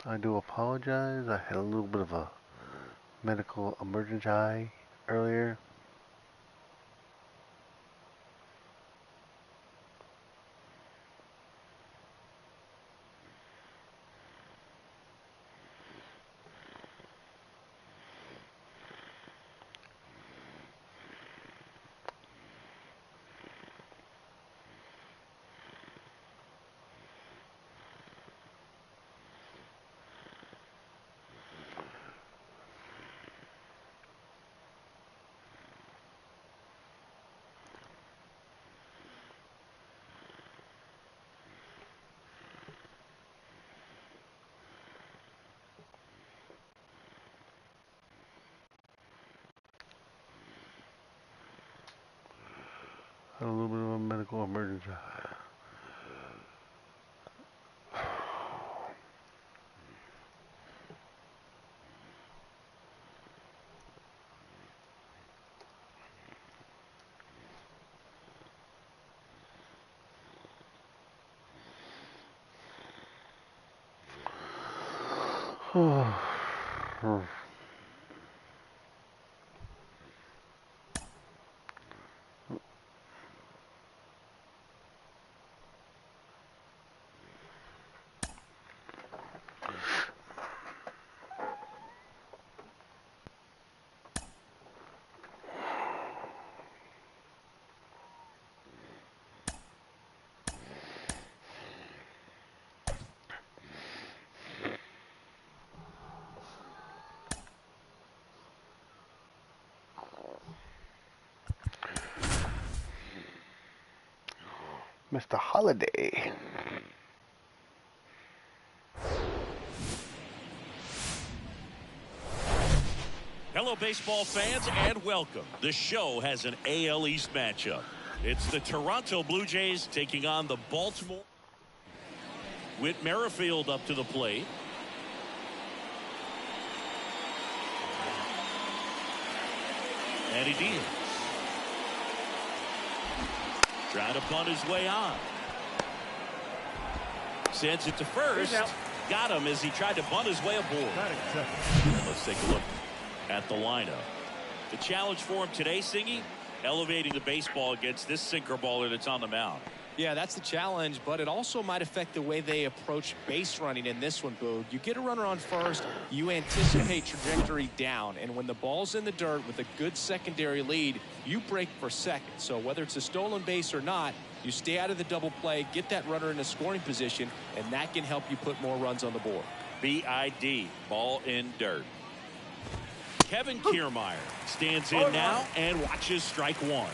I do apologize. I had a little bit of a medical emergency earlier. Had a little bit of a medical emergency. Mr. Holiday. Hello, baseball fans, and welcome. The show has an AL East matchup. It's the Toronto Blue Jays taking on the Baltimore. Whit Merrifield up to the plate. And he deals. Trying to punt his way on. Sends it to first. Got him as he tried to bunt his way aboard. Let's take a look at the lineup. The challenge for him today, Singy, elevating the baseball against this sinker baller that's on the mound. Yeah, that's the challenge, but it also might affect the way they approach base running in this one, Boog. You get a runner on first, you anticipate trajectory down, and when the ball's in the dirt with a good secondary lead, you break for second. So whether it's a stolen base or not, you stay out of the double play, get that runner in a scoring position, and that can help you put more runs on the board. BID, ball in dirt. Kevin Kiermaier stands in now and watches strike one.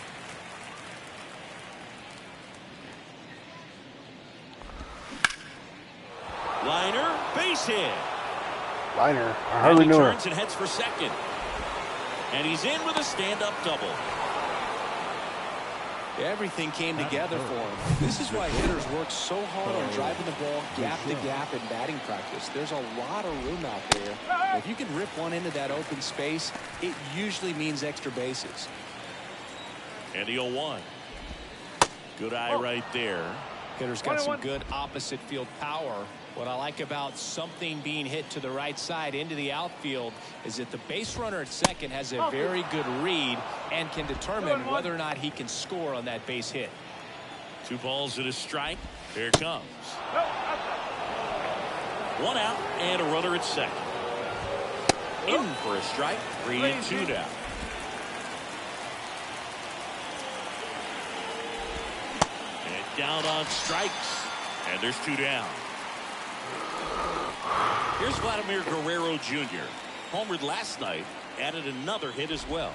Liner, base hit. Liner, I hardly knew her. Turns and heads for second. And he's in with a stand-up double. Everything came together for him. This is why hitters work so hard on driving the ball gap to gap in batting practice. There's a lot of room out there. If you can rip one into that open space, it usually means extra bases. And the 0-1. Good eye right there. Hitter's got some good opposite field power. What I like about something being hit to the right side into the outfield is that the base runner at second has a very good read and can determine whether or not he can score on that base hit. 2 balls and a strike. Here it comes. 1 out and a runner at second. In for a strike. 3-2 now. And down on strikes. And there's 2 down. Here's Vladimir Guerrero Jr. Homered last night, added another hit as well.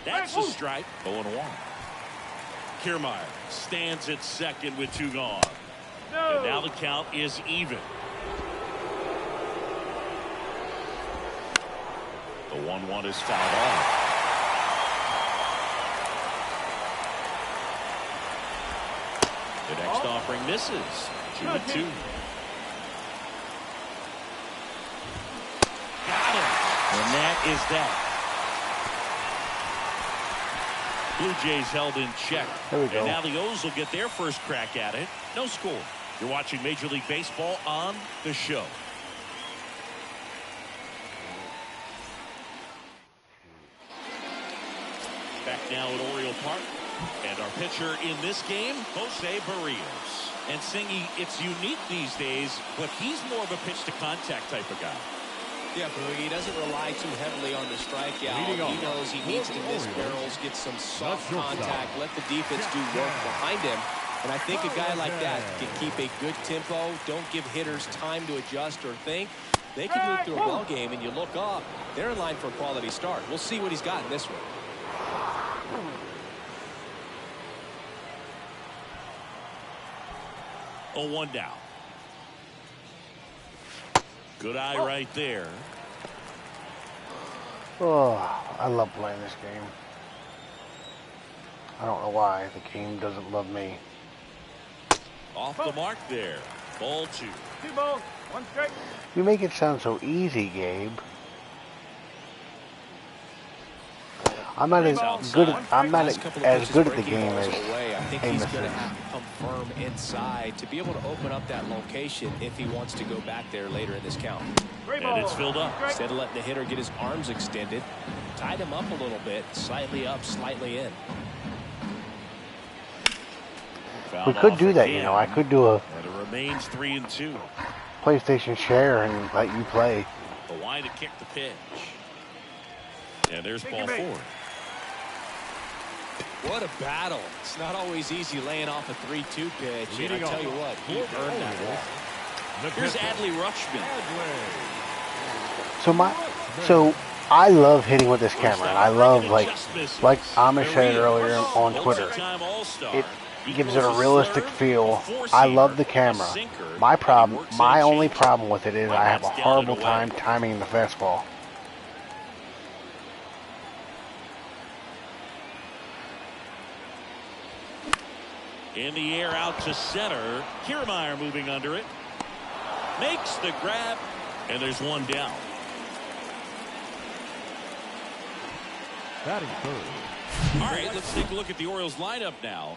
That's a strike. 0-1. Kiermaier stands at second with 2 gone. And now the count is even. The 1-1 is fouled off. The next offering misses. 2-2. And that is that. Blue Jays held in check. There we go. And now the O's will get their first crack at it. No score. You're watching Major League Baseball on The Show. Back now at Oriole Park. And our pitcher in this game, Jose Barrios. And Singy, it's unique these days, but he's more of a pitch-to-contact type of guy. Yeah, Boog, he doesn't rely too heavily on the strikeout. He knows he needs to miss barrels, get some soft contact, let the defense do work behind him. And I think a guy like that can keep a good tempo, don't give hitters time to adjust or think. They can move through a ball game, and you look up, they're in line for a quality start. We'll see what he's got in this one. Oh, 1 down. Good eye right there. Oh, I love playing this game. I don't know why. The game doesn't love me. Off the mark there. Ball 2. 2 balls, 1 strike. You make it sound so easy, Gabe. I'm not as good. I'm not as good at the game as I think he's going to have to come firm inside to be able to open up that location if he wants to go back there later in this count. And it's filled up. Instead of letting the hitter get his arms extended, tied him up a little bit, slightly up, slightly in. We could do that, you know. I could do a And it remains 3-2. PlayStation share and let you play. The line to kick the pitch. And there's ball 4. What a battle. It's not always easy laying off a 3-2 pitch. And I tell you what, he earned that ball. Here's Adley Rutschman. So I love hitting with this camera, and I love like Amish said earlier on Twitter. It gives it a realistic feel. I love the camera. My only problem with it is I have a horrible time timing the fastball. In the air out to center. Kiermaier moving under it. Makes the grab. And there's 1 down. Batting third. All right, let's take a look at the Orioles lineup now.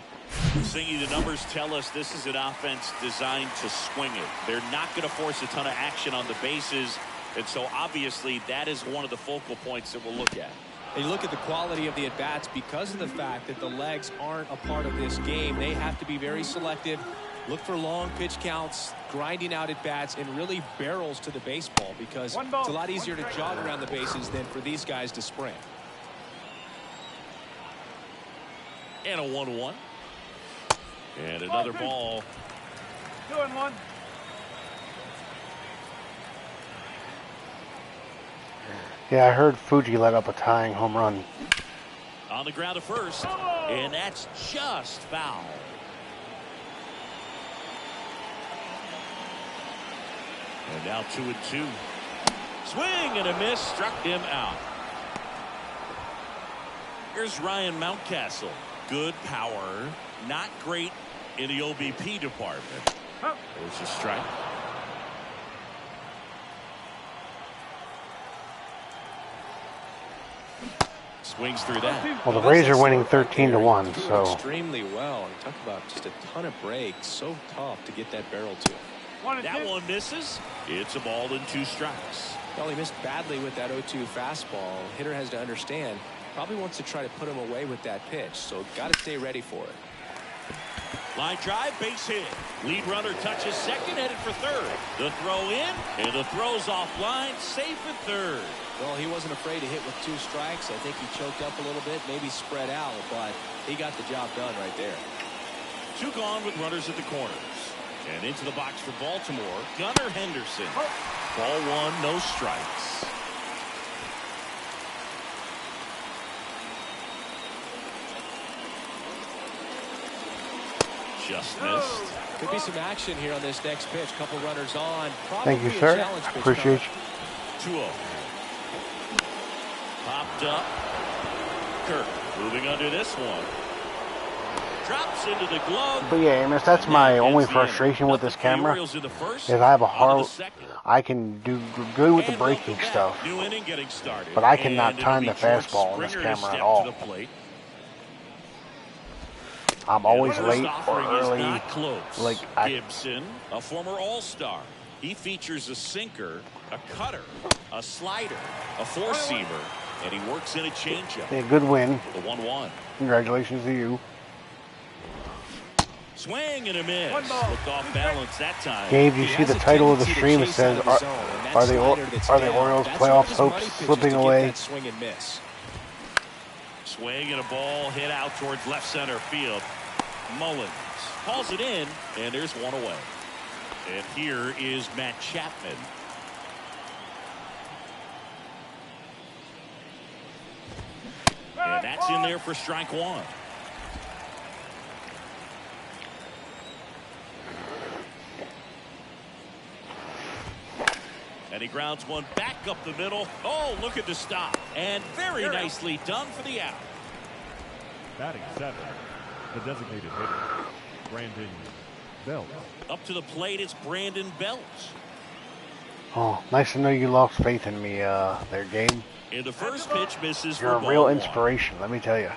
Singy, the numbers tell us this is an offense designed to swing it. They're not going to force a ton of action on the bases. And so obviously that is one of the focal points that we'll look at. And you look at the quality of the at-bats because of the fact that the legs aren't a part of this game. They have to be very selective, look for long pitch counts, grinding out at-bats, and really barrels to the baseball because it's a lot easier to jog around the bases than for these guys to sprint. And a 1-1. And another ball. 2-1. Yeah, I heard Fuji let up a tying home run. On the ground to first. And that's just foul. And now 2-2. Swing and a miss. Struck him out. Here's Ryan Mountcastle. Good power. Not great in the OBP department. There's a strike. Swings through that. Well, the Rays are winning 13-1, so extremely well. And talk about just a ton of breaks. So tough to get that barrel to. That one misses. It's a ball and 2 strikes. Well, he missed badly with that 0-2 fastball. Hitter has to understand. Probably wants to try to put him away with that pitch. So got to stay ready for it. Line drive, base hit. Lead runner touches second, headed for third. The throw in, and the throw's offline, safe at third. Well, he wasn't afraid to hit with 2 strikes. I think he choked up a little bit, maybe spread out, but he got the job done right there. 2 gone with runners at the corners. And into the box for Baltimore, Gunnar Henderson. Ball 1, no strikes. Just missed. Could be some action here on this next pitch. Couple runners on. Thank you, sir. Appreciate you. 2-0. Popped up. Kirk moving under this one. Drops into the glove. But yeah, Amos, that's my only frustration with this camera. Is I have a hard. I can do good with the braking stuff, but I cannot time the fastball on this camera at all. I'm always late or early. Like Gibson, a former All-Star. He features a sinker, a cutter, a slider, a four-seamer, And he works in a changeup. Yeah, good win. The 1-1. Congratulations to you. Swing and a miss. Looked off balance that time. Gabe, you see the title of the stream? It says, are the Orioles playoff hopes slipping away? Swing and miss. Swing and a ball hit out towards left center field. Mullins calls it in, and there's one away. And here is Matt Chapman. And that's in there for strike one. And he grounds one back up the middle. Oh, look at the stop. And very nicely done for the out. Batting seventh, the designated hitter, Brandon Belt. Up to the plate, it's Brandon Belt. Oh, nice to know you lost faith in me there, Gabe. And the first pitch misses. You're a real inspiration, let me tell you.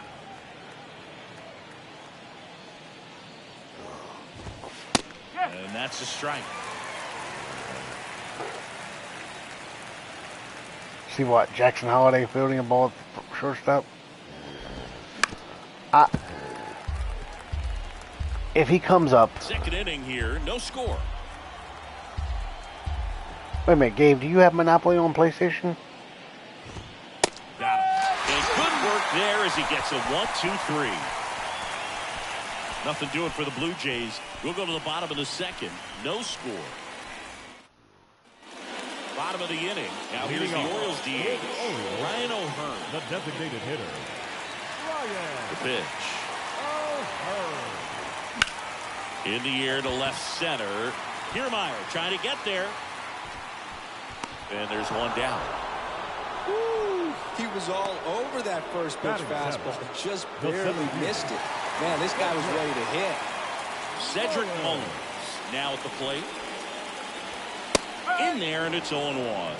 And that's a strike. See what? Jackson Holiday fielding a ball at shortstop. If he comes up. Second inning here, no score. Wait a minute, Gabe, do you have Monopoly on PlayStation? Got him. And good work there as he gets a 1-2-3. Nothing doing for the Blue Jays. We'll go to the bottom of the second. No score. Bottom of the inning. Now here's the Orioles DH. Ryan O'Hearn. The designated hitter, The pitch. In the air to left center. Kiermaier trying to get there. And there's one down. Woo, he was all over that first pitch fastball. Just barely missed it. Man, this guy was ready to hit. Cedric Mullins now at the plate. In there, and it's 0-1.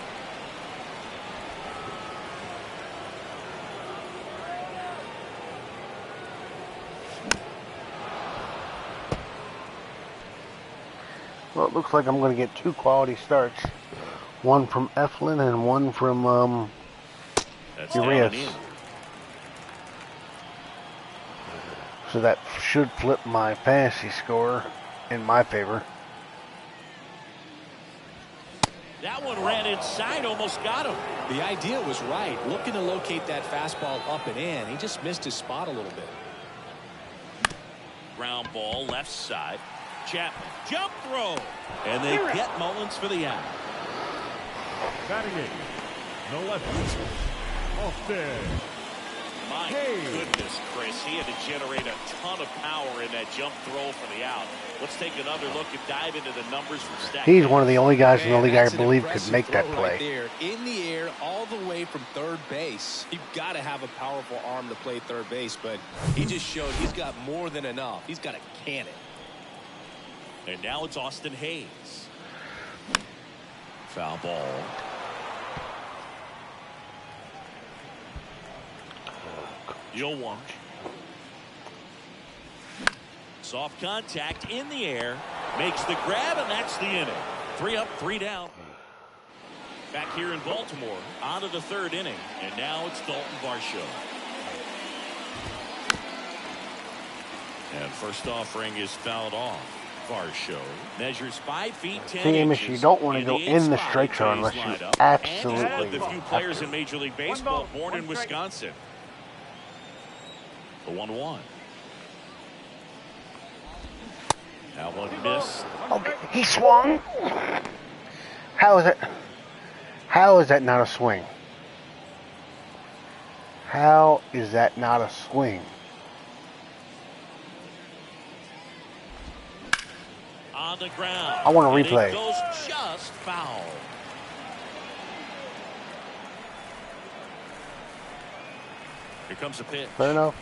Well, it looks like I'm going to get two quality starts. One from Eflin and one from Urias. So that should flip my fantasy score in my favor. That one ran inside, almost got him. The idea was right. Looking to locate that fastball up and in. He just missed his spot a little bit. Ground ball left side. Chapman jump throw, and they get Mullins for the out. batting eighth, the lefty, Austin. My goodness, Chris, he had to generate a ton of power in that jump throw for the out. Let's take another look and dive into the numbers from Stack. He's one of the only guys in the league I believe could make that play. Right there, in the air, all the way from third base. You've got to have a powerful arm to play third base, but he just showed he's got more than enough. He's got a cannon. And now it's Austin Hayes. Foul ball. You'll want. Soft contact in the air. Makes the grab, and that's the inning. 3 up, 3 down. Back here in Baltimore, on to the third inning. And now it's Dalton Varsho. And first offering is fouled off. Varsho measures 5 feet 10 inches. You don't want to go in the strike zone unless you absolutely one of the few players have in Major League Baseball born in Wisconsin. The 1-1. Now one miss. Okay, he swung. How is that not a swing? How is that not a swing? On the ground. I want a replay. It goes just foul. Here comes a pitch. Fair enough.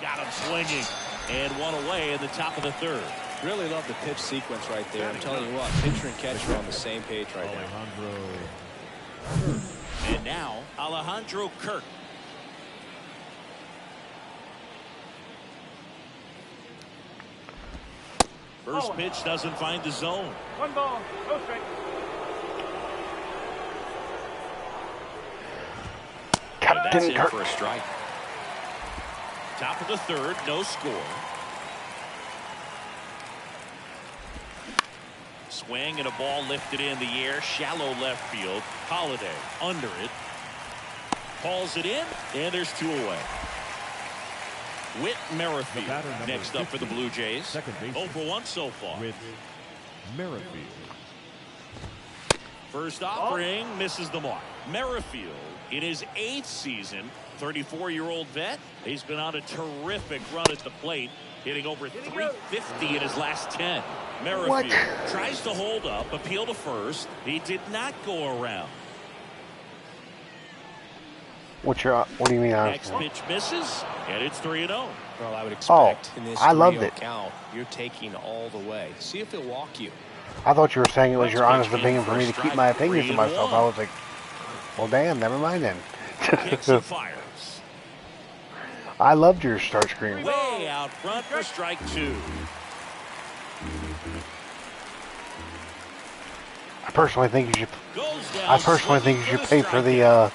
Got him swinging. And one away in the top of the third. Really love the pitch sequence right there. I'm telling you what, pitcher and catcher are on the same page right now. And now, Alejandro Kirk. First pitch doesn't find the zone. 1 ball, no strike. That's in for a strike. Top of the third, no score. Swing and a ball lifted in the air, shallow left field. Holiday under it. Hauls it in, and there's 2 away. Whit Merrifield next up for the Blue Jays. 0 for 1 so far. With Merrifield. First offering misses the mark. Merrifield in his 8th season, 34-year-old vet. He's been on a terrific run at the plate, hitting over 350 in his last 10. Merrifield tries to hold up, appeal to first. He did not go around. What do you mean? Next pitch misses, and it's 3-0. Well, I would expect in this I loved 3-0 it. count, you're taking all the way. See if he'll walk you. I thought you were saying it was your honest opinion for me to keep my opinions to myself. I was like, well, damn, never mind then. Kicks and fires. I loved your start screen. Way out front for strike 2. I personally think you should pay for the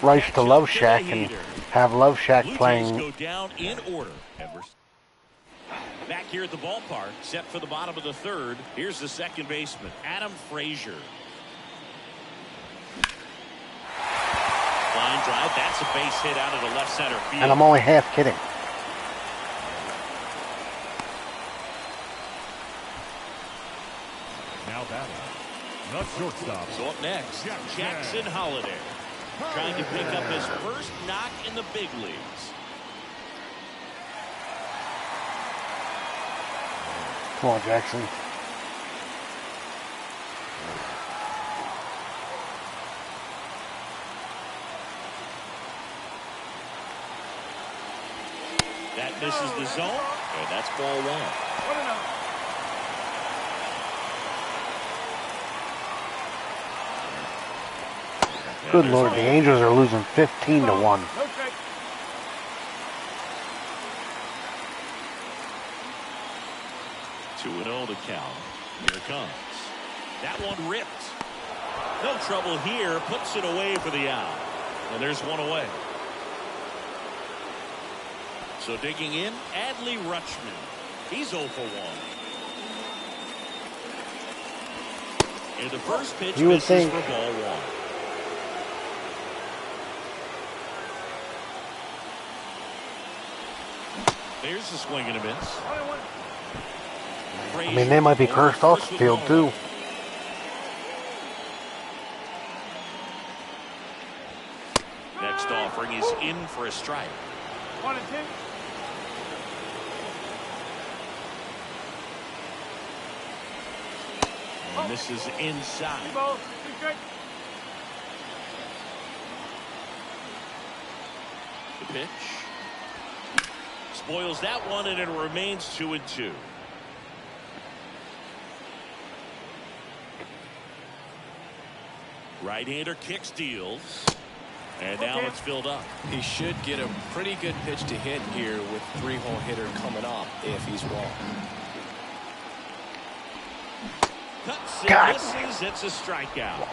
rights to Love Shack and have Love Shack playing. Go down in order. Back here at the ballpark, set for the bottom of the third. Here's the second baseman, Adam Frazier. Line drive. That's a base hit out of the left center field. And I'm only half kidding. Now batting. The shortstop. So up next, Jackson Holiday. Trying to pick up his first knock in the big leagues. Come on, Jackson. That misses the zone, and that's ball 1. Good Lord, the Angels are losing 15-1. 2-0 to count. Here it comes. That one ripped. No trouble here. Puts it away for the out. And there's one away. So digging in, Adley Rutschman. He's 0 for 1. And the first pitch misses for ball 1. There's the swing and a miss. I mean, they might be cursed off the field, too. Next offering is in for a strike. 1 and 2. And this is inside. Balls, 2 strikes. The pitch. Spoils that one, and it remains 2-2. Right-hander kicks, deals. And now it's filled up. He should get a pretty good pitch to hit here with 3-hole hitter coming up if he's wrong. Cuts and misses. It's a strikeout.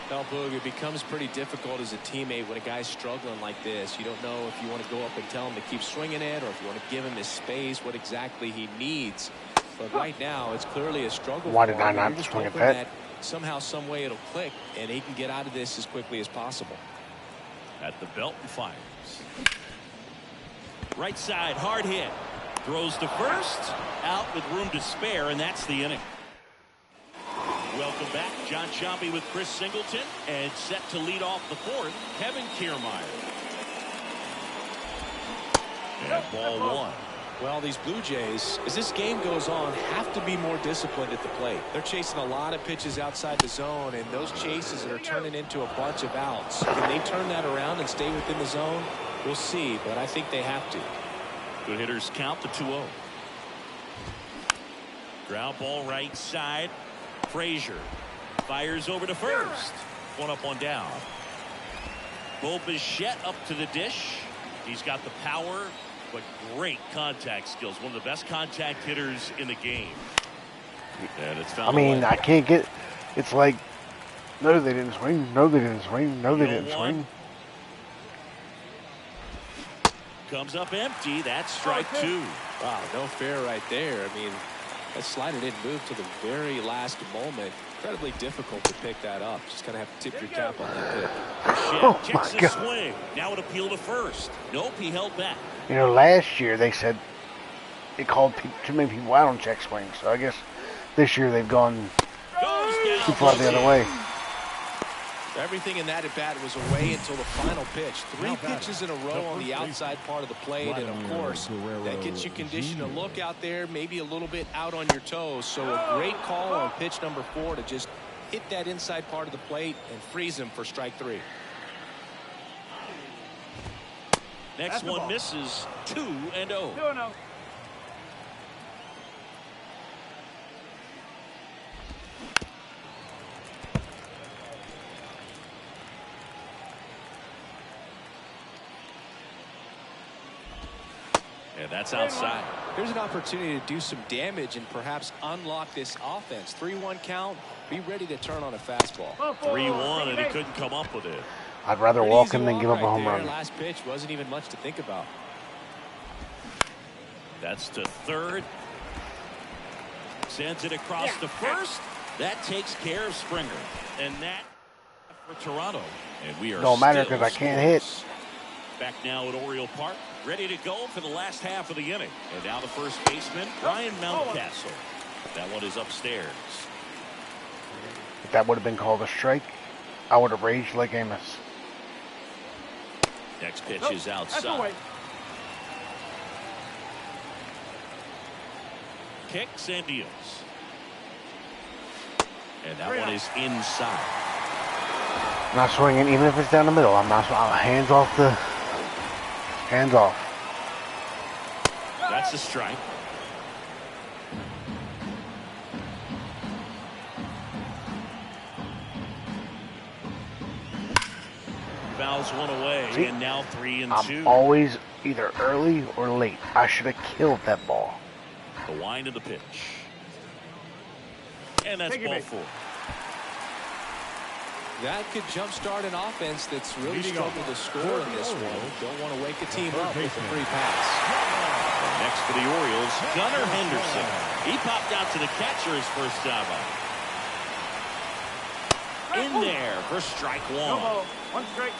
Well, Boog, it becomes pretty difficult as a teammate when a guy's struggling like this. You don't know if you want to go up and tell him to keep swinging it or if you want to give him his space, what exactly he needs. But right now, it's clearly a struggle. Why did I not swing at that? Somehow, some way it'll click, and he can get out of this as quickly as possible. At the belt and fires. Right side, hard hit. Throws to first. Out with room to spare, and that's the inning. Welcome back. John Chompy with Chris Singleton. And set to lead off the fourth, Kevin Kiermaier. And ball 1. Well, these Blue Jays, as this game goes on, have to be more disciplined at the plate. They're chasing a lot of pitches outside the zone, and those chases are turning into a bunch of outs. Can they turn that around and stay within the zone? We'll see, but I think they have to. Good hitters count the 2-0. Ground ball right side. Frazier fires over to first. One up, one down. Bo Bichette up to the dish. He's got the power, but great contact skills. One of the best contact hitters in the game. And it's found. I mean, I can't get. It's like, no, they didn't swing. No, they didn't swing. No, they didn't swing. comes up empty. That's strike 2. Wow, no fair right there. I mean, that slider didn't move to the very last moment. Incredibly difficult to pick that up. Just kind of have to tip your cap on that pitch. Oh Checks my the God. swing. Now an appeal to first. Nope, he held back. You know, last year they said it called too many people out on check swings. So I guess this year they've gone Goes down too far the other way. Everything in that at bat was away until the final pitch. 3 pitches in a row on the outside part of the plate, and of course, that gets you conditioned to look out there, maybe a little bit out on your toes. So a great call on pitch number 4 to just hit that inside part of the plate and freeze him for strike 3. Next one misses. 2-0. 2-0. And that's outside. Here's an opportunity to do some damage and perhaps unlock this offense. 3-1 count. Be ready to turn on a fastball. 3-1, and he couldn't come up with it. I'd rather Pretty walk easy him than walk give up a right home there. run. Last pitch wasn't even much to think about. That's to third. Sends it across to first. That takes care of Springer. And that for Toronto. And we are Don't matter still because I can't hit. scoreless. Back now at Oriole Park. Ready to go for the last half of the inning. And now the first baseman, Ryan Mountcastle. That one is upstairs. If that would have been called a strike, I would have raged like Amos. Next pitch is That's outside. away. Kicks and deals. And that one is inside. I'm not swinging, even if it's down the middle. I'm hands off the. Hands off. That's a strike. Fouls one away. See, And now 3-2. I'm always either early or late. I should have killed that ball. The wind of the pitch. And that's ball 4. That could jumpstart an offense that's really struggled to score in this one. Don't want to wake a team up with a free pass. Next for the Orioles, Gunnar Henderson. He popped out to the catcher his first time up. In there for strike 1. No ball. 1 strike.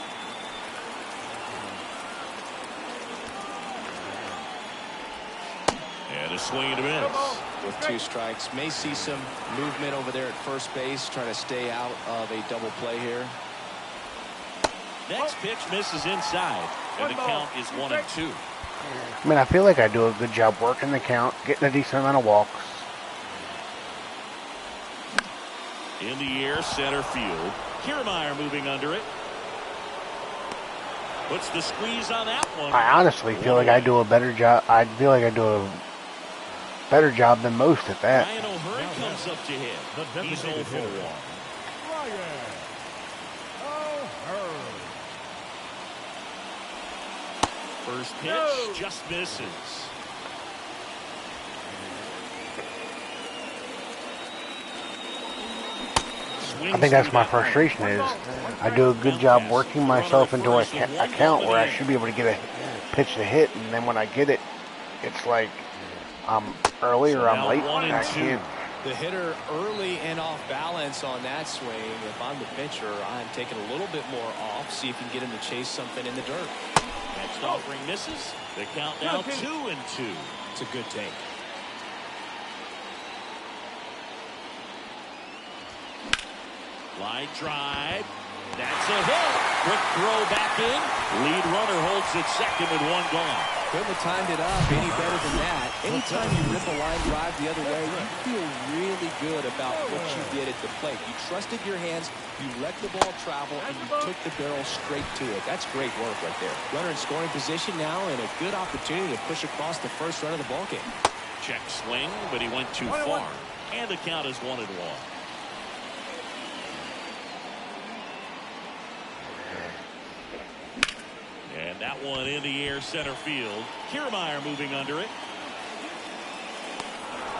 And a swing and a miss. With 2 strikes, may see some movement over there at first base, trying to stay out of a double play here. Next pitch misses inside, and the count is 1-2. I mean, I feel like I do a good job working the count, getting a decent amount of walks. In the air, center field. Kiermaier moving under it. Puts the squeeze on that one. I honestly feel like I do a better job. I feel like I do a better job than most at that. Ryan O'Hearn comes up to hit. He's 0 for 1. First pitch just misses. I think that's my frustration is I do a good job working myself into a count where I should be able to get a pitch to hit, and then when I get it, it's like I'm early or I'm late. I can't. The hitter early and off balance on that swing. If I'm the pitcher, I'm taking a little bit more off, see if you can get him to chase something in the dirt. Next offering misses. The count now 2-2. It's a good take. Line drive. That's a hit. Quick throw back in. Lead runner holds it second with 1 gone. Couldn't have timed it up any better than that. Anytime you rip a line drive the other way, you feel really good about what you did at the plate. You trusted your hands, you let the ball travel, and you took the barrel straight to it. That's great work right there. Runner in scoring position now, and a good opportunity to push across the first run of the ballgame. Check swing, but he went too far. And the count is 1-1. And that one in the air center field. Kiermaier moving under it.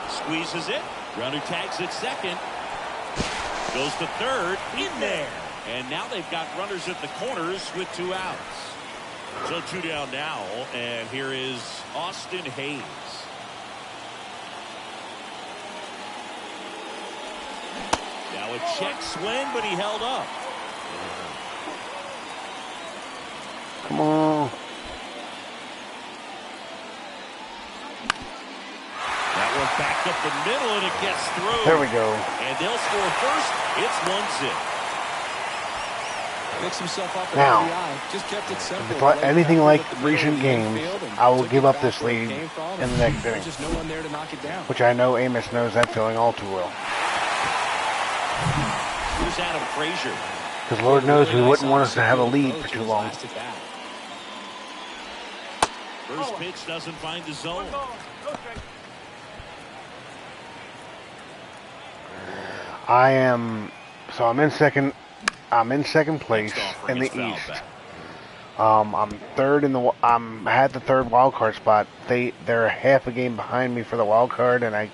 Squeezes it. Runner tags at second. Goes to third. In there. And now they've got runners at the corners with 2 outs. So 2 down now, and here is Austin Hayes. Now a check swing, but he held up. Come on. That one backed up the middle, and it gets through. There we go. And they'll score first. It's 1-0. Picks himself up Now, just kept it simple. if anything like recent games, I will give up this lead in the next inning. Just no one there to knock it down. Which I know Amos knows that feeling all too well. Here's Adam Frazier. Because Lord knows we wouldn't want us to have a lead for too long. First pitch doesn't find the zone. I'm in second place in the East. I'm third in the. Had the third wild card spot. They're a half a game behind me for the wild card, and a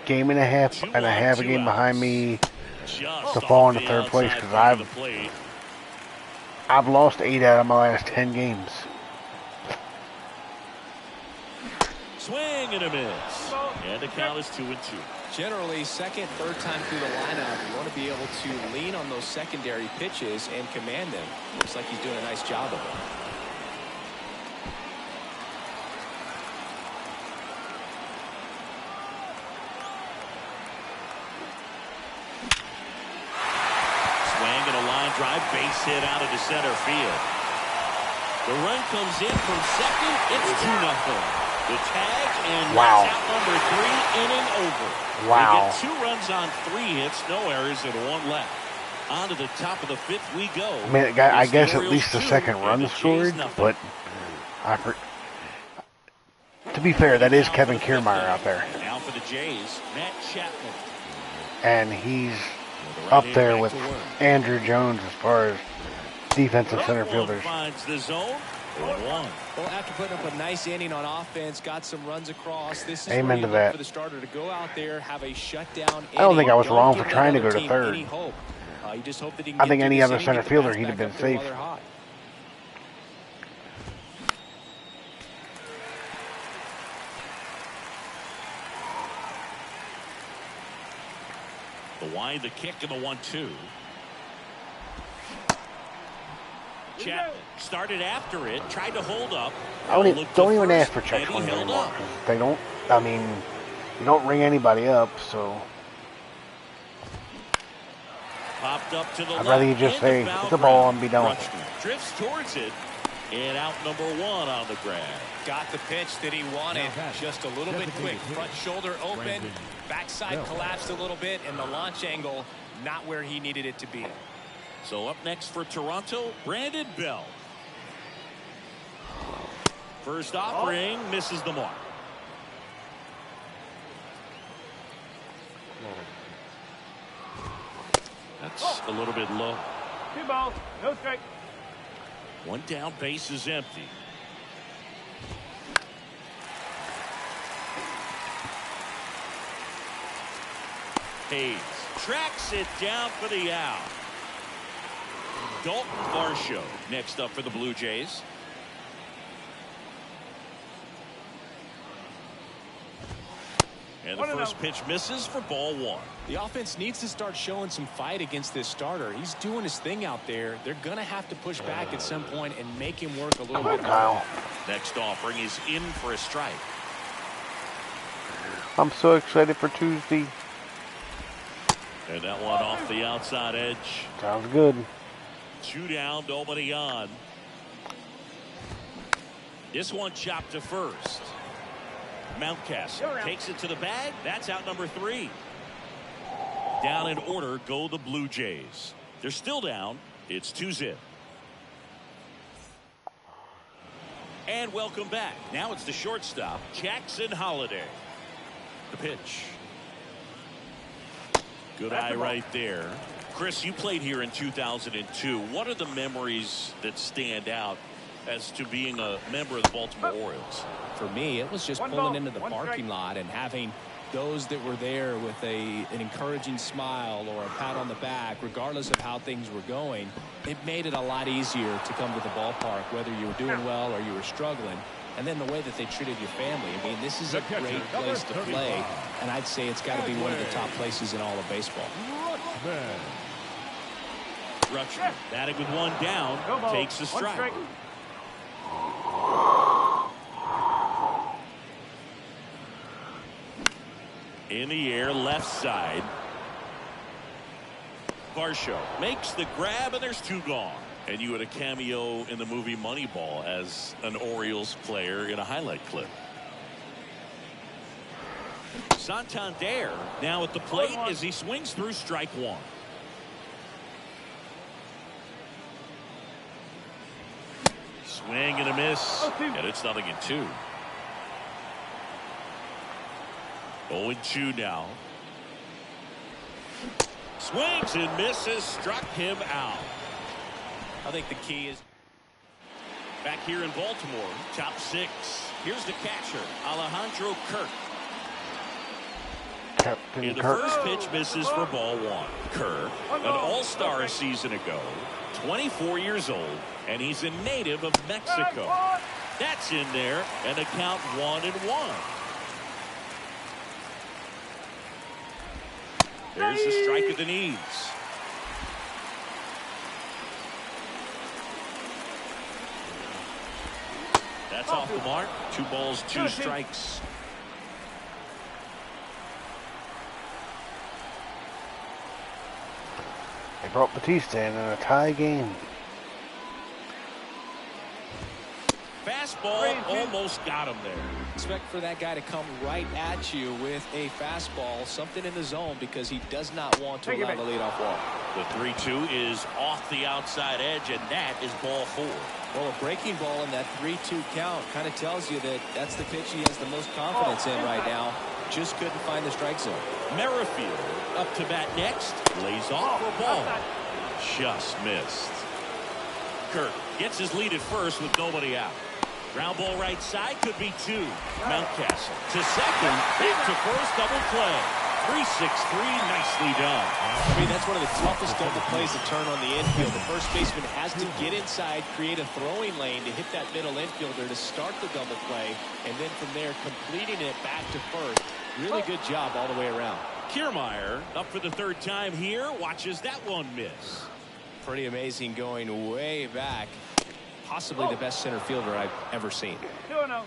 game and a half a game behind me to fall into third place because I've lost 8 out of my last 10 games. Swing and a miss. And the count is 2-2. Generally, second, third time through the lineup, you want to be able to lean on those secondary pitches and command them. Looks like he's doing a nice job of it. Swing and a line drive, base hit out into center field. The run comes in from second. It's 2-0. The tag, and wow. That's out number 3, inning over. Wow. They get 2 runs on 3 hits, no errors, and 1 left. On to the top of the 5th we go. I mean, I guess at least the second run scored, but to be fair, that is Kevin Kiermaier out there. Now for the Jays, Matt Chapman. And he's up there with Andrew Jones as far as defensive center fielders. Finds the zone. 1-1. Well, after putting up a nice inning on offense, got some runs across. This is Amen to for that. the starter to go out there, have a shutdown. I don't think I was wrong for give trying to that go to other third. team any hope. You just hope that he can I get think through any this other inning, center get the fielder, bats he'd have back been up there while safe. they're hot. The wind, the kick, and the 1-2. Chapman started after it, tried to hold up. Don't even ask for check swings anymore. They don't. I mean, you don't ring anybody up, so Popped up to the I'd rather you just say it's a ball and be done with it. Drifts towards it, and out number 1 on the grab. Got the pitch that he wanted, just a little bit quick. Front shoulder open, backside collapsed a little bit, and the launch angle not where he needed it to be. So up next for Toronto, Brandon Bell. First offering, misses the mark. That's a little bit low. 2 balls, no strike. 1 down, base is empty. Hayes tracks it down for the out. Dalton Varsho next up for the Blue Jays. And the first pitch misses for ball 1. The offense needs to start showing some fight against this starter. He's doing his thing out there. They're going to have to push back at some point and make him work a little bit more. Next offering is in for a strike. I'm so excited for Tuesday. And that one off the outside edge. Sounds good. 2 down, nobody on. This one chopped to first. Mountcastle takes it to the bag. That's out number 3. Down in order go the Blue Jays. They're still down. It's 2-0. And welcome back. Now it's the shortstop, Jackson Holliday. The pitch. Good eye right there. Chris, you played here in 2002. What are the memories that stand out as to being a member of the Baltimore Orioles? For me, it was just pulling into the parking lot and having those that were there with an encouraging smile or a pat on the back, regardless of how things were going, it made it a lot easier to come to the ballpark, whether you were doing well or you were struggling. And then the way that they treated your family. I mean, this is a great place to play, and I'd say it's got to be one of the top places in all of baseball. Rutschman batting with one down, takes a strike. In the air, left side. Varsho makes the grab, and there's two gone. And you had a cameo in the movie Moneyball as an Orioles player in a highlight clip. Santander now at the plate as he swings through strike one. Swing and a miss, and it's 0-2. 0-2 now. Swings and misses, struck him out. I think the key is back here in Baltimore, top six. Here's the catcher, Alejandro Kirk. Captain The Kirk. first pitch misses for ball one. Kirk, an all-star a season ago, 24 years old, and he's a native of Mexico. That's in there, and a count 1-1. There's the strike at the knees. That's off the mark. 2 balls, 2 strikes. They brought Batista in a tie game. Fastball almost got him there. expect for that guy to come right at you with a fastball, something in the zone, because he does not want to allow the leadoff walk. The 3-2 is off the outside edge, and that is ball 4. Well, a breaking ball in that 3-2 count kind of tells you that that's the pitch he has the most confidence in right now. Just couldn't find the strike zone. Merrifield up to bat next. Lays off for a ball. Just missed. Kirk gets his lead at first with nobody out. Ground ball right side, could be 2. Mountcastle to second, back to first, double play. 3-6-3, nicely done. I mean, that's one of the toughest double plays to turn on the infield. The first baseman has to get inside, create a throwing lane to hit that middle infielder to start the double play, and then from there completing it back to first. Really good job all the way around. Kiermaier up for the 3rd time here, watches that one miss. Pretty amazing, going way back. Possibly the best center fielder I've ever seen. 2-0.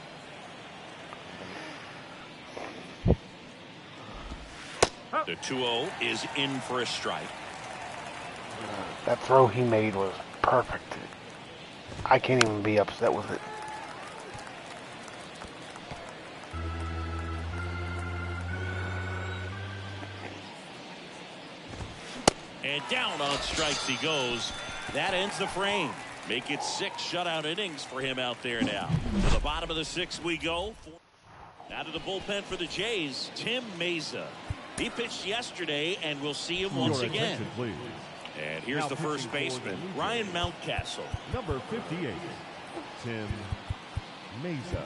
The 2-0 is in for a strike. That throw he made was perfect. I can't even be upset with it. And down on strikes he goes. That ends the frame. Make it 6 shutout innings for him out there now. To the bottom of the 6th we go. Now to the bullpen for the Jays, Tim Meza. He pitched yesterday, and we'll see him once again. Please. And here's the first baseman, Ryan Mountcastle. Number 58, Tim Meza.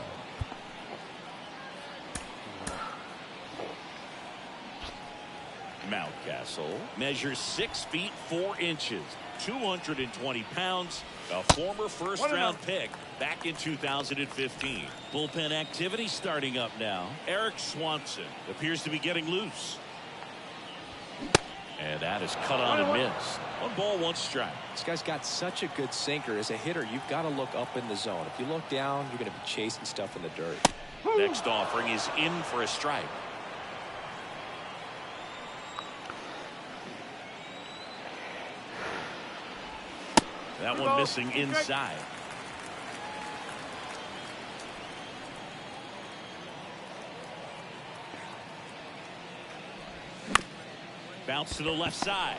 Mountcastle measures 6 feet 4 inches, 220 pounds, a former first-round pick back in 2015. Bullpen activity starting up now. Eric Swanson appears to be getting loose. And that is cut on and missed. 1 ball, 1 strike. This guy's got such a good sinker. As a hitter, you've got to look up in the zone. If you look down, you're going to be chasing stuff in the dirt. Next offering is in for a strike. That one missing inside. Bounce to the left side.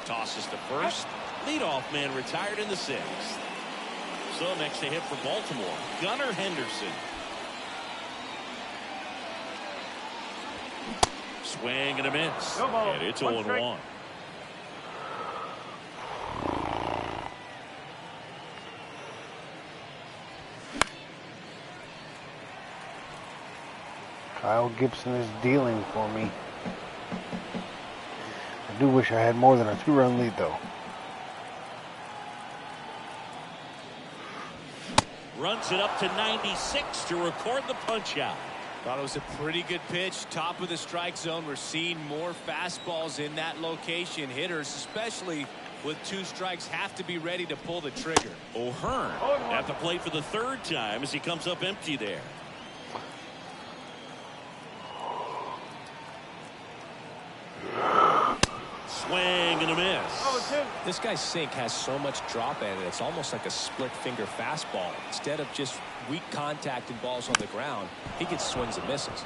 Tosses to first. Leadoff man retired in the 6th. So next to hit for Baltimore, Gunnar Henderson. Swing and a miss. And it's 0-1. Kyle Gibson is dealing for me. I do wish I had more than a 2-run lead, though. Runs it up to 96 to record the punch out. Thought it was a pretty good pitch. Top of the strike zone. We're seeing more fastballs in that location. Hitters, especially with 2 strikes, have to be ready to pull the trigger. O'Hearn at the plate for the 3rd time as he comes up empty there. Swing and a miss. This guy's sink has so much drop in it. It's almost like a split finger fastball. Instead of just weak contact and balls on the ground, he gets swings and misses.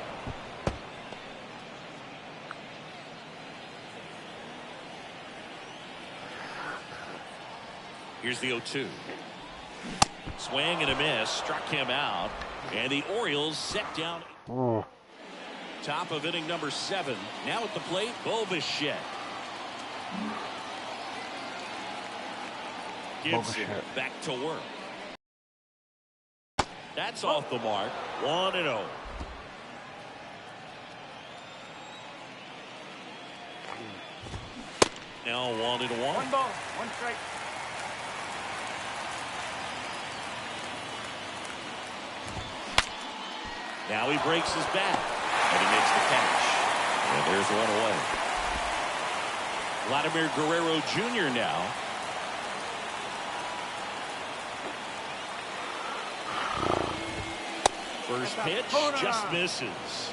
Here's the 0-2. Swing and a miss. Struck him out. And the Orioles set down. Top of inning number 7. Now at the plate, Bo Bichette. Gibson back to work. That's off the mark. 1-0. Now 1-1. 1 ball, 1 strike. Now he breaks his bat and he makes the catch. And there's 1 away. Vladimir Guerrero Jr. now. First pitch just misses.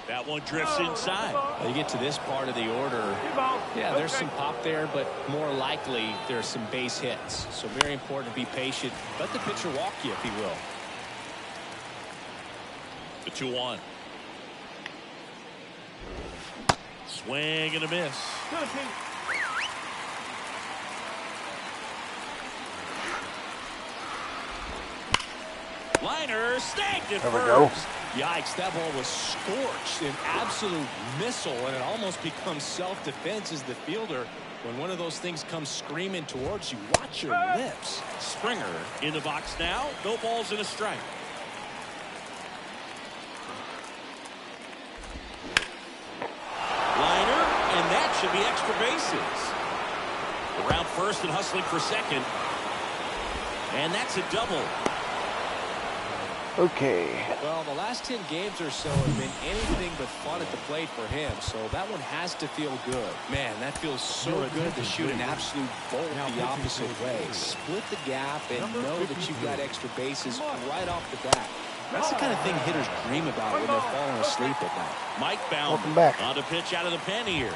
That one drifts inside. Well, you get to this part of the order. Yeah, there's some pop there, but more likely there's some base hits. So very important to be patient. Let the pitcher walk you, if he will. The 2-1. Swing and a miss. Liner snagged it There we first. go. Yikes, that ball was scorched, an absolute missile, and it almost becomes self-defense as the fielder. When one of those things comes screaming towards you, watch your lips. Springer in the box now. No balls and a strike. Liner, and that should be extra bases. Around first and hustling for second. And that's a double. Okay. Well, the last 10 games or so have been anything but fun at the plate for him, so that one has to feel good. Man, that feels so good to shoot an absolute bolt the opposite way. Split the gap and know that you've got extra bases right off the bat. That's the kind of thing hitters dream about when they're falling asleep at night. Mike Baumann Welcome back. on the pitch out of the pen here.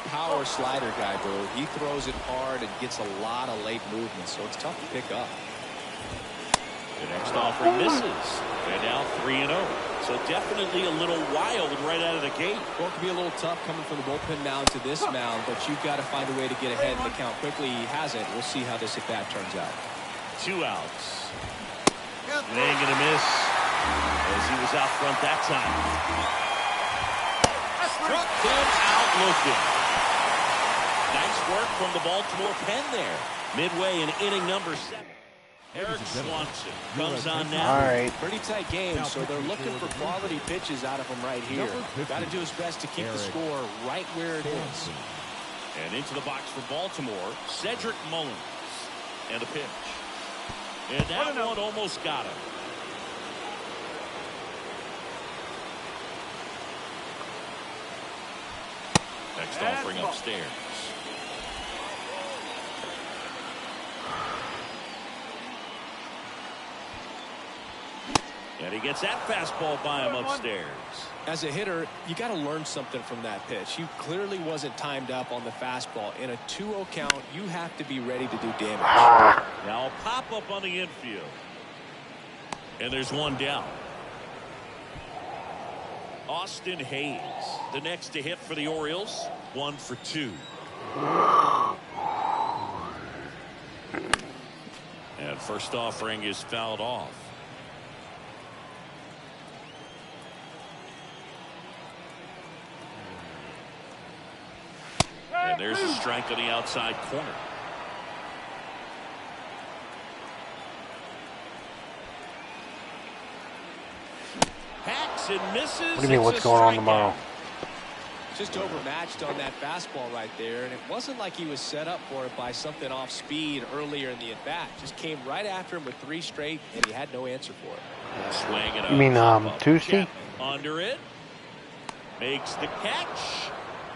Power slider guy, Boo. He throws it hard and gets a lot of late movement, so it's tough to pick up. The next offering misses. And now 3-0. So definitely a little wild right out of the gate. Well, it can be a little tough coming from the bullpen mound to this mound, but you've got to find a way to get ahead in the count quickly. He hasn't. We'll see how this at-bat turns out. 2 outs. Swing and a miss as he was out front that time. Struck him out looking. Nice work from the Baltimore pen there. Midway in inning number 7. Eric Swanson comes on now. All right. Pretty tight game, so they're looking for quality pitches out of him right here. Got to do his best to keep the score right where it is. And into the box for Baltimore, Cedric Mullins. And the pitch. And that one almost got him. Next offering upstairs. And he gets that fastball by him upstairs. As a hitter, you got to learn something from that pitch. He clearly wasn't timed up on the fastball. In a 2-0 count, you have to be ready to do damage. Now a pop up on the infield. And there's one down. Austin Hayes, the next to hit for the Orioles. 1 for 2. And first offering is fouled off. And there's a strike on the outside corner. swings and misses. What do you mean, what's going on tomorrow? Just overmatched on that fastball right there, and it wasn't like he was set up for it by something off speed earlier in the at-bat. Just came right after him with 3 straight, and he had no answer for it. Swing it up. You mean Tuesday? Under it. Makes the catch.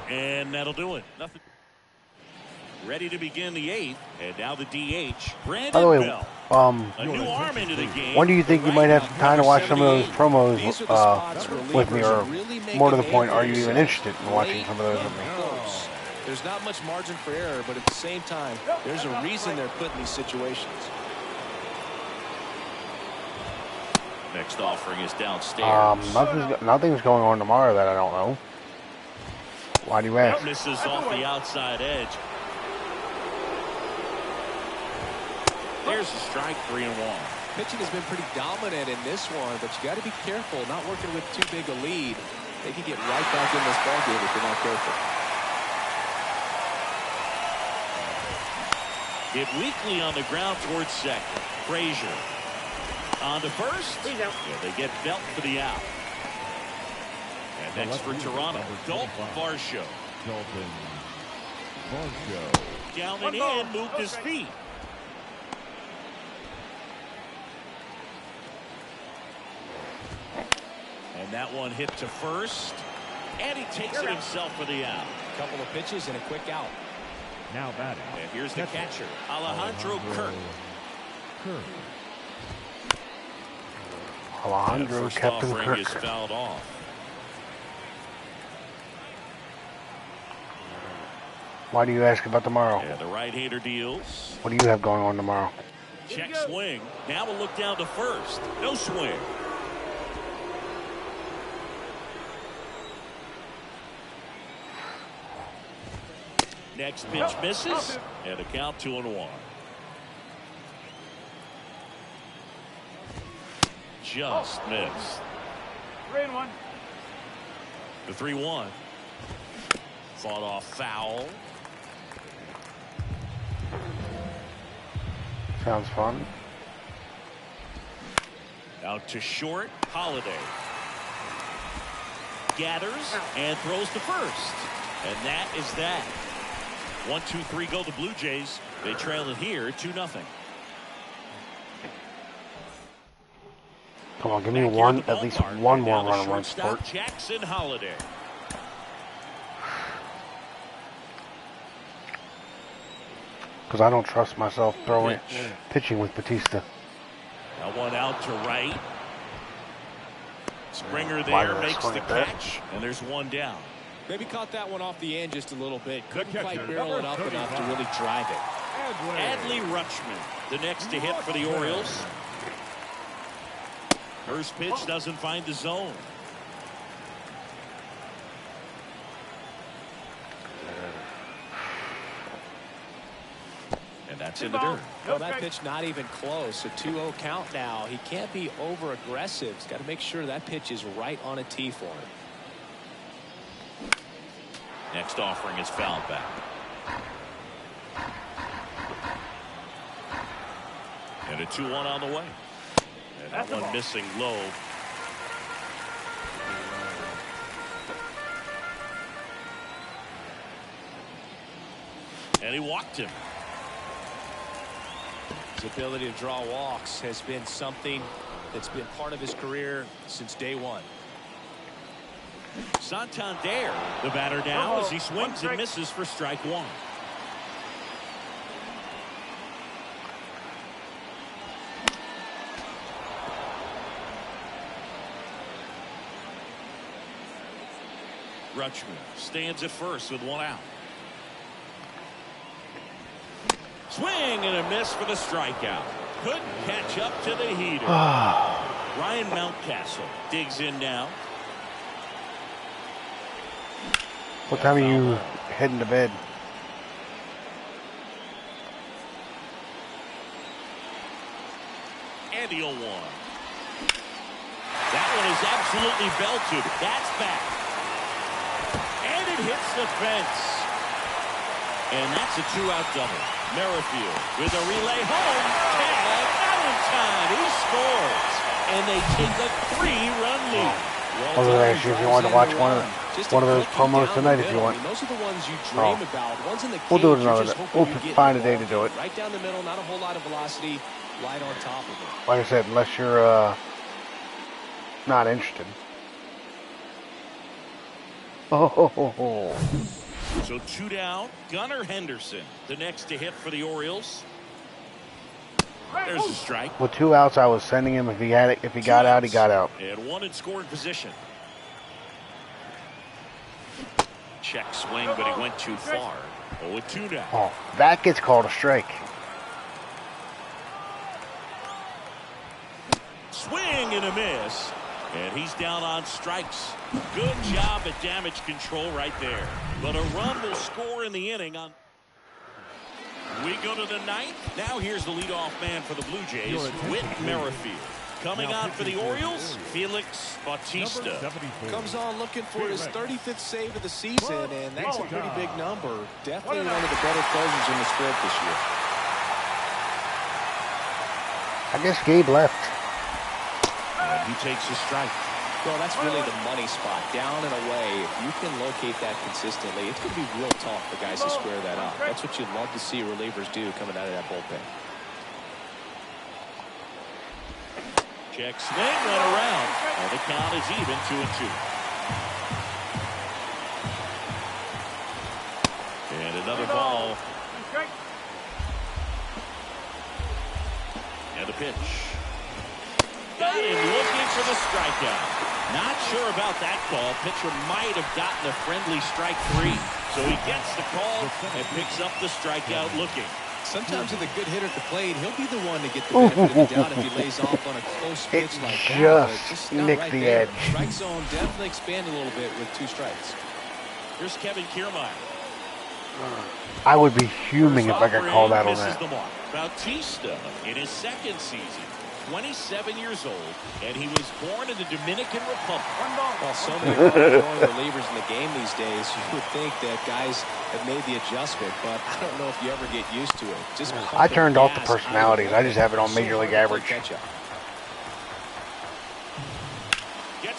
And that'll do it. Nothing. Ready to begin the 8th. And now the DH. Brandon By the way, Bell. A new arm into the game. when do you think you might have time to watch some of those promos with me, or more to the point, are you even interested in watching some of those with me? There's not much margin for error, but at the same time, there's a reason they're put in these situations. Next offering is downstairs. Nothing's going on tomorrow that I don't know. Why do you ask? Misses off the outside edge. There's a strike, 3-1. Pitching has been pretty dominant in this one, but you got to be careful, not working with too big a lead. They can get right back in this ballgame if you're not careful. Hit weakly on the ground towards second. Frazier on to first. Yeah, they get Belt for the out. And next for Toronto, Dalton Varsho. Down and in, moved his feet. And that one hit to first. And he takes it himself for the out. A couple of pitches and a quick out. Now batting. And here's the catcher, Alejandro Kirk. Alejandro Captain Kirk. Is fouled off. Why do you ask about tomorrow? Yeah, the right-hander deals. What do you have going on tomorrow? Check swing. Now we'll look down to first. No swing. Next pitch misses, and a count 2-1. Just missed. 3-1. The 3-1. Fought off foul. Sounds fun. Out to short, Holiday. Gathers and throws to first. And that is that. 1-2-3 go the Blue Jays. They trail it here 2-0. Come on, give me one, at least one more run support. Jackson Holiday. Because I don't trust myself pitching with Batista. Now one out to right. Springer there makes the catch, and there's one down. Maybe caught that one off the end just a little bit. Couldn't quite barrel it up enough to really drive it. Adley Rutschman, the next to hit for the Orioles. First pitch doesn't find the zone. And that's in the dirt. Well, that pitch not even close. A 2-0 count now. He can't be over aggressive. He's got to make sure that pitch is right on a tee for him. Next offering is fouled back. And a 2-1 on the way. And that one missing low. And he walked him. His ability to draw walks has been something that's been part of his career since day one. Santander, the batter now, as he swings and misses for strike one. Rutschman stands at first with one out. Swing and a miss for the strikeout. Couldn't catch up to the heater. Ryan Mountcastle digs in now. What time are you heading to bed? And the 0-1. That one is absolutely belted. That's back. And it hits the fence. And that's a 2-out double. Merrifield with a relay home. Tag out in time. He scores. And they take a 3-run lead. I was going to ask you if you wanted to watch one of those promos tonight if you want. I mean, those are the ones you dream about. Ones in the cage, we'll do it you're another just day. hoping We'll you get find a the day ball to do it. right down the middle, not a whole lot of velocity, right on top of it. Like I said, unless you're not interested. Oh. So 2 down. Gunnar Henderson, the next to hit for the Orioles. There's a strike. With 2 outs, I was sending him. If he had it, if he got out, he got out. And 1 in scoring position. Check swing, but he went too far. 0-2 now. Oh, that gets called a strike. Swing and a miss. And he's down on strikes. Good job at damage control right there. But a run will score in the inning. We go to the 9th. Now here's the leadoff man for the Blue Jays, Whit Merrifield. Coming on for the Orioles, Felix Bautista. Comes on looking for his 35th save of the season, and that's a pretty big number. Definitely one of the better closers in the sport this year. I guess Gabe left. And he takes a strike. Well, that's really the money spot. Down and away, if you can locate that consistently, it's going to be real tough for guys to square that up. That's what you'd love to see relievers do coming out of that bullpen. Check swing, run around. And the count is even, 2-2. And another ball. And the pitch. Got him looking for the strikeout. Not sure about that call. Pitcher might have gotten a friendly strike 3. So he gets the call and picks up the strikeout looking. Sometimes with a good hitter at the plate, he'll be the one to get the benefit of the doubt if he lays off on a close pitch like that. Just nicked the edge. Strike zone definitely expanded a little bit with 2 strikes. Here's Kevin Kiermaier. I would be fuming if I got called out on that. Bautista in his 2nd season. 27 years old, and he was born in the Dominican Republic. Well, so many throwing relievers in the game these days, you would think that guys have made the adjustment, but I don't know if you ever get used to it. Just I turned off the personalities. I just have it on Major League Average. Gets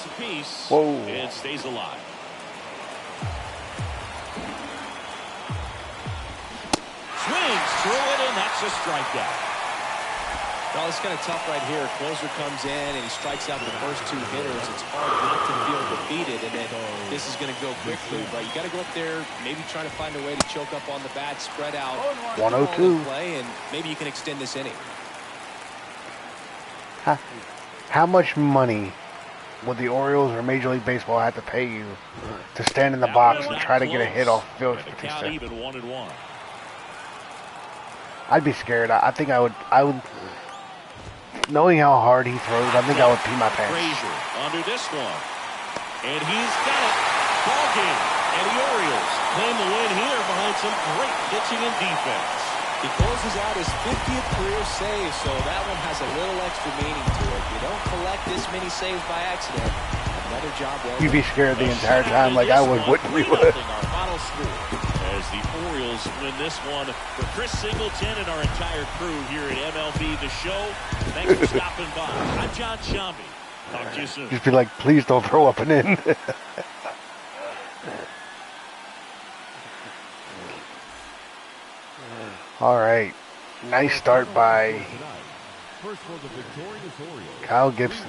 a piece. Whoa. And stays alive. Swings through it, and that's a strikeout. Well, it's kind of tough right here. A closer comes in and he strikes out the first 2 hitters. It's hard not to feel defeated, and then this is going to go quickly. But you got to go up there, maybe trying to find a way to choke up on the bat, spread out 102 play, and maybe you can extend this inning. How much money would the Orioles or Major League Baseball have to pay you to stand in the box and try to get a hit off Felix Bautista? Even 1-1. I'd be scared. I think I would. Knowing how hard he throws, I think I would pee my pants. Frazier under this one. And he's got it. Ball game. And the Orioles claim the win here behind some great pitching and defense. He closes out his 50th career save, so that one has a little extra meaning to it. You don't collect this many saves by accident. Another job well done. You'd be scared the entire time like I would, wouldn't we? Our final score as the Orioles win this one. For Chris Singleton and our entire crew here at MLB The Show, thanks for stopping by. I'm John Shambi. Talk to you soon. Just be like, please don't throw up and in. All right. Nice start by Kyle Gibson.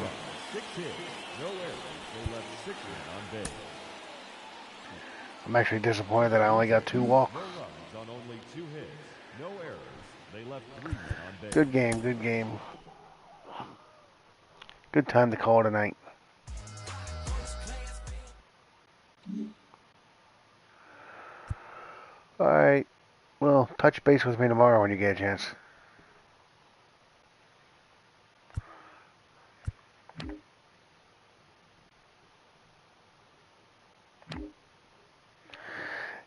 6 hits, no errors. They left 6 men on base. I'm actually disappointed that I only got 2 walks. No runs on only 2 hits, no errors. They left 3 men on base. Good game, good game. Good time to call it a night. All right. Well, touch base with me tomorrow when you get a chance.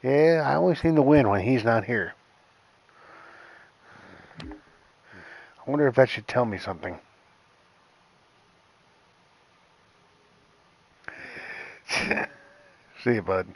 Yeah, I always seem to win when he's not here. I wonder if that should tell me something. See you, bud.